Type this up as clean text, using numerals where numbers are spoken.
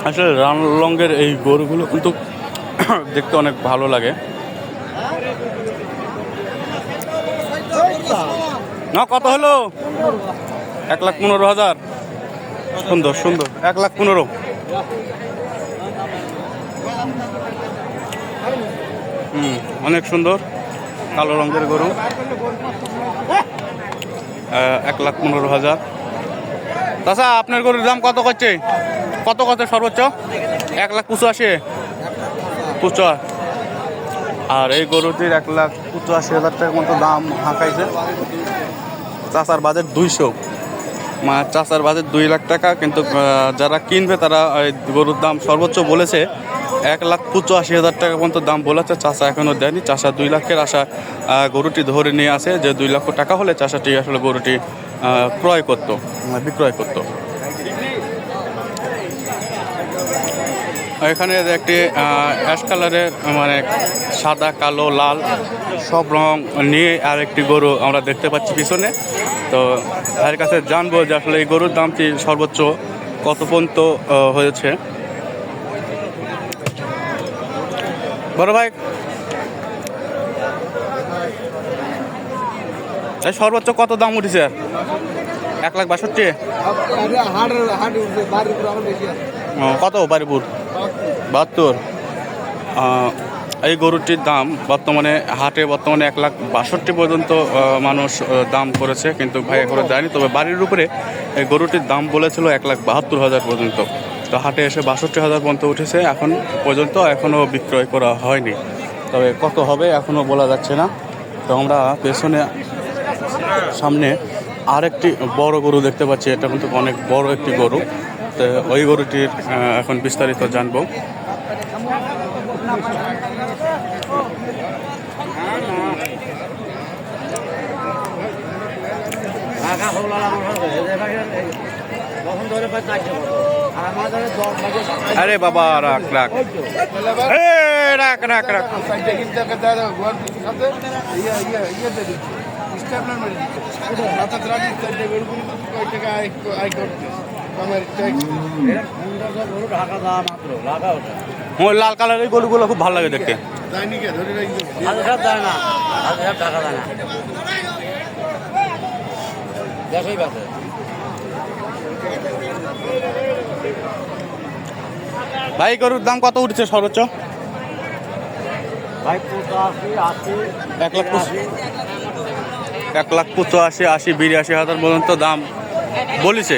আসলে রানলঙ্গের এই গরুগুলো কিন্তু দেখতে অনেক ভালো লাগে। না কত হলো? 1,15,000। সুন্দর সুন্দর, 1,15,000। অনেক সুন্দর কালো রঙের গরু। 1,15,000। তাছাড়া আপনার গরুর দাম কত করছে? কত সর্বোচ্চ? 1,85,000। আর এই গরুটির 1,85,000 টাকার মতো দাম হাঁকাইছে। চাচার বাজেট 200, মানে চাচার বাজেট 2 লাখ টাকা। কিন্তু যারা কিনবে তারা এই গরুর দাম সর্বোচ্চ বলেছে 1,85,000 টাকা পর্যন্ত দাম বলেছে। চাচা এখনও দেয়নি। চাচা 2 লাখের আশা গরুটি ধরে নিয়ে আসে যে 2 লক্ষ টাকা হলে চাচাটি আসলে গরুটি বিক্রয় করত। এখানে একটি অ্যাশ কালারের, মানে সাদা কালো লাল সব রং নিয়ে আর একটি গরু আমরা দেখতে পাচ্ছি পিছনে। তো ভাইয়ের কাছে জানবো যে আসলে এই গরুর দামটি সর্বোচ্চ কত পর্যন্ত হয়েছে। বড় ভাই, সর্বোচ্চ কত দাম উঠেছে? 1,62,000। কত বারিপুর? 72। এই গরুটির দাম বর্তমানে হাটে 1,62,000 পর্যন্ত মানুষ দাম করেছে, কিন্তু ভাই এখনো দেয়নি। তবে বাড়ির উপরে এই গরুটির দাম বলেছিল 1,72,000 পর্যন্ত। তো হাটে এসে 62,000 পর্যন্ত উঠেছে এখন পর্যন্ত, এখনও বিক্রয় করা হয়নি। তবে কত হবে এখনও বলা যাচ্ছে না। তো আমরা পেছনে সামনে আরেকটি বড় গরু দেখতে পাচ্ছি। এটা কিন্তু অনেক বড় একটি গরু। তো ওই গরুটির এখন বিস্তারিত জানবো। আরে বাবা, রাখ রাখ রাখ রাখ রাখ। লাল কালারের গরুগুলো খুব ভালো লাগে দেখতে। ভাই গরুর দাম কত উঠছে সর্বোচ্চ? 1,85,000, 80, 82,000 পর্যন্ত দাম বলেছে।